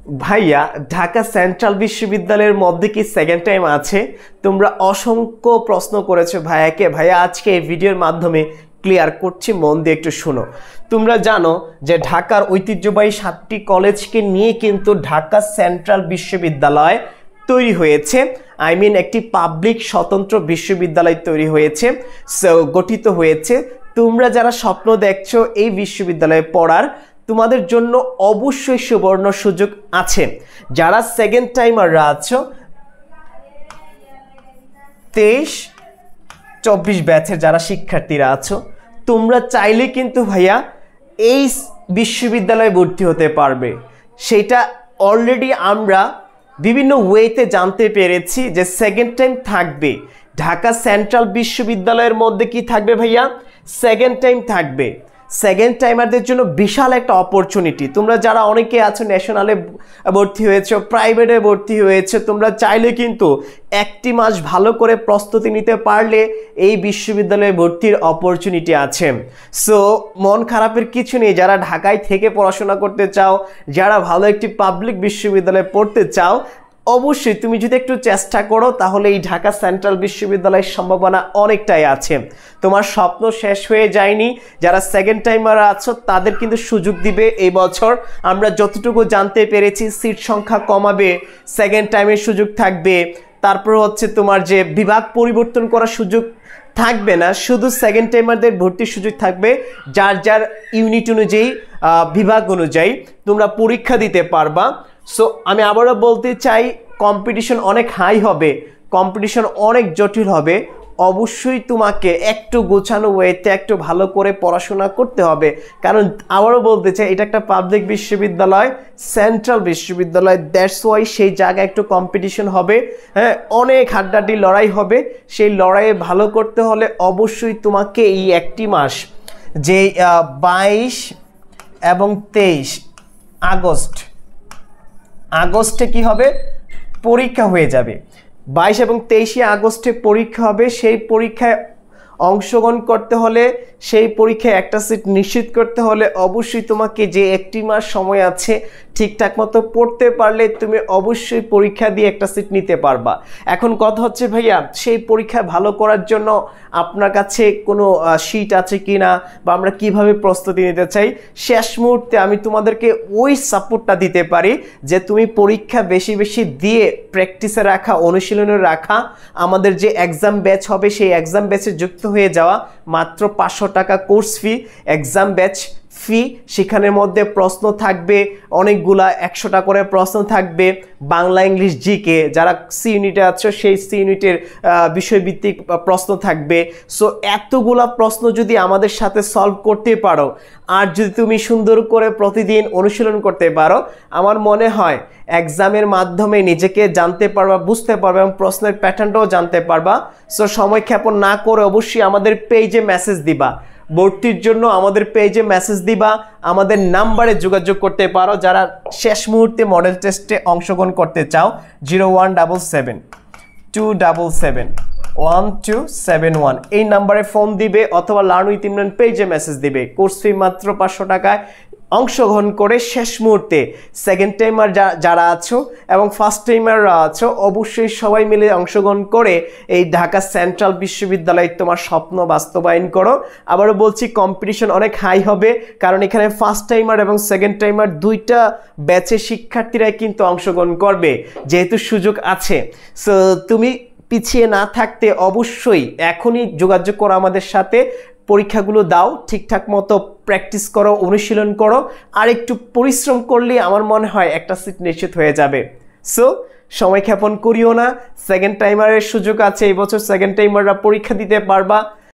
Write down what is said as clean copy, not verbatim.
ভাইয়া ঢাকা সেন্ট্রাল বিশ্ববিদ্যালয়ের মধ্যে কি সেকেন্ড টাইম আছে? তোমরা অসংখ্য প্রশ্ন করেছো ভাইয়াকে। ভাইয়া আজকে এই ভিডিওর মাধ্যমে ক্লিয়ার করছি, মন দিয়ে একটু শোনো। তোমরা জানো যে ঢাকার ঐতিহ্যবাহী 7টি কলেজকে নিয়ে কিন্তু ঢাকা সেন্ট্রাল বিশ্ববিদ্যালয় তৈরি হয়েছে। একটি পাবলিক স্বতন্ত্র বিশ্ববিদ্যালয় তৈরি হয়েছে, গঠিত হয়েছে। তোমরা যারা স্বপ্ন দেখছো এই বিশ্ববিদ্যালয়ে পড়ার, তোমাদের জন্য অবশ্যই সুবর্ণ সুযোগ আছে। যারা সেকেন্ড টাইমাররা আছো, 23-24 ব্যাচের যারা শিক্ষার্থীরা আছো, তোমরা চাইলে কিন্তু ভাইয়া এই বিশ্ববিদ্যালয়ে ভর্তি হতে পারবে। সেটা অলরেডি আমরা বিভিন্ন ওয়েতে জানতে পেরেছি যে সেকেন্ড টাইম থাকবে। ঢাকা সেন্ট্রাল বিশ্ববিদ্যালয়ের মধ্যে কি থাকবে ভাইয়া? সেকেন্ড টাইম থাকবে। সেকেন্ড টাইমারদের জন্য বিশাল একটা অপরচুনিটি। তোমরা যারা অনেকে আছো ন্যাশনালে ভর্তি হয়েছে, প্রাইভেটে ভর্তি হয়েছে, তোমরা চাইলে কিন্তু একটি মাস ভালো করে প্রস্তুতি নিতে পারলে এই বিশ্ববিদ্যালয়ে ভর্তির অপরচুনিটি আছে। সো মন খারাপের কিছু নেই। যারা ঢাকায় থেকে পড়াশোনা করতে চাও, যারা ভালো একটি পাবলিক বিশ্ববিদ্যালয়ে পড়তে চাও, অবশ্যই তুমি যদি একটু চেষ্টা করো তাহলে এই ঢাকা সেন্ট্রাল বিশ্ববিদ্যালয়ের সম্ভাবনা অনেকটাই আছে। তোমার স্বপ্ন শেষ হয়ে যায়নি। যারা সেকেন্ড টাইমার আছো তাদের কিন্তু সুযোগ দিবে এই বছর। আমরা যতটুকু জানতে পেরেছি সিট সংখ্যা কমাবে, সেকেন্ড টাইমের সুযোগ থাকবে। তারপর হচ্ছে তোমার যে বিভাগ পরিবর্তন করার সুযোগ থাকবে না, শুধু সেকেন্ড টাইমারদের ভর্তির সুযোগ থাকবে। যার যার ইউনিট অনুযায়ী, বিভাগ অনুযায়ী তোমরা পরীক্ষা দিতে পারবা। সো আমি আবারও বলতে চাই, কম্পিটিশন অনেক হাই হবে, কম্পিটিশন অনেক জটিল হবে। অবশ্যই তোমাকে একটু গোছানো ওয়েতে একটু ভালো করে পড়াশোনা করতে হবে। কারণ আবারও বলতে চাই, এটা একটা পাবলিক বিশ্ববিদ্যালয়, সেন্ট্রাল বিশ্ববিদ্যালয়, দ্যাটস ওয়াই সেই জায়গায় একটু কম্পিটিশন হবে। হ্যাঁ, অনেক হাড্ডাহাড্ডি লড়াই হবে। সেই লড়াইয়ে ভালো করতে হলে অবশ্যই তোমাকে এই একটি মাস, যে 22 এবং 23 আগস্টে কি হবে? পরীক্ষা হয়ে যাবে। 22 এবং 23 আগস্টে পরীক্ষা হবে। সেই পরীক্ষায় অংশগ্রহণ করতে হলে, সেই পরীক্ষায় একটা সিট নিশ্চিত করতে হলে অবশ্যই তোমাকে যে একটি মাস সময় আছে ঠিকঠাক মতো পড়তে পারলে তুমি অবশ্যই পরীক্ষা দিয়ে একটা সিট নিতে পারবা। এখন কথা হচ্ছে ভাইয়া, সেই পরীক্ষা ভালো করার জন্য আপনার কাছে কোনো শিট আছে কি না, বা আমরা কিভাবে প্রস্তুতি নিতে চাই, শেষ মুহূর্তে আমি তোমাদেরকে ওই সাপোর্টটা দিতে পারি যে তুমি পরীক্ষা বেশি বেশি দিয়ে প্র্যাকটিসে রাখা, অনুশীলনে রাখা। আমাদের যে এক্সাম ব্যাচ হবে সেই এক্সাম ব্যাচে যুক্ত হয়ে যাওয়া। মাত্র 500 টাকা কোর্স ফি, এক্সাম ব্যাচ ফি। সেখানের মধ্যে প্রশ্ন থাকবে অনেকগুলা, 100টা করে প্রশ্ন থাকবে। বাংলা, ইংলিশ, জিকে, যারা সি ইউনিটে আছে সেই সি ইউনিটের বিষয়ভিত্তিক প্রশ্ন থাকবে। সো এতগুলা প্রশ্ন যদি আমাদের সাথে সলভ করতে পারো, আর যদি তুমি সুন্দর করে প্রতিদিন অনুশীলন করতে পারো, আমার মনে হয় এক্সামের মাধ্যমে নিজেকে জানতে পারবা, বুঝতে পারবা এবং প্রশ্নের প্যাটার্নটাও জানতে পারবা। সো সময় ক্ষেপণ না করে অবশ্যই আমাদের পেজে মেসেজ দিবা। ভর্তির জন্য আমাদের পেজে মেসেজ দিবা, আমাদের নাম্বারে যোগাযোগ করতে পারো। যারা শেষ মুহূর্তে মডেল টেস্টে অংশগ্রহণ করতে চাও, 0177-277-1271 এই নাম্বারে ফোন দিবে, অথবা লার্ন উইথ ইমরান পেজে মেসেজ দিবে। কোর্স ফি মাত্র 500 টাকায় অংশগ্রহণ করে শেষ মুহূর্তে সেকেন্ড টাইমার যারা আছো এবং ফার্স্ট টাইমাররা আছো, অবশ্যই সবাই মিলে অংশগ্রহণ করে এই ঢাকা সেন্ট্রাল বিশ্ববিদ্যালয়ে তোমার স্বপ্ন বাস্তবায়ন করো। আবারও বলছি, কম্পিটিশন অনেক হাই হবে, কারণ এখানে ফার্স্ট টাইমার এবং সেকেন্ড টাইমার দুইটা ব্যাচের শিক্ষার্থীরাই কিন্তু অংশগ্রহণ করবে, যেহেতু সুযোগ আছে। সো তুমি পিছিয়ে না থাকতে অবশ্যই এখনই যোগাযোগ করো আমাদের সাথে। পরীক্ষাগুলো দাও, ঠিকঠাক মতো প্র্যাকটিস করো, অনুশীলন করো, আর একটু পরিশ্রম করলে আমার মনে হয় একটা সিট নিশ্চিত হয়ে যাবে। সো সময় ক্ষেপণ করিও না, সেকেন্ড টাইমারের সুযোগ আছে। এই বছর সেকেন্ড টাইমাররা পরীক্ষা দিতে পারবা।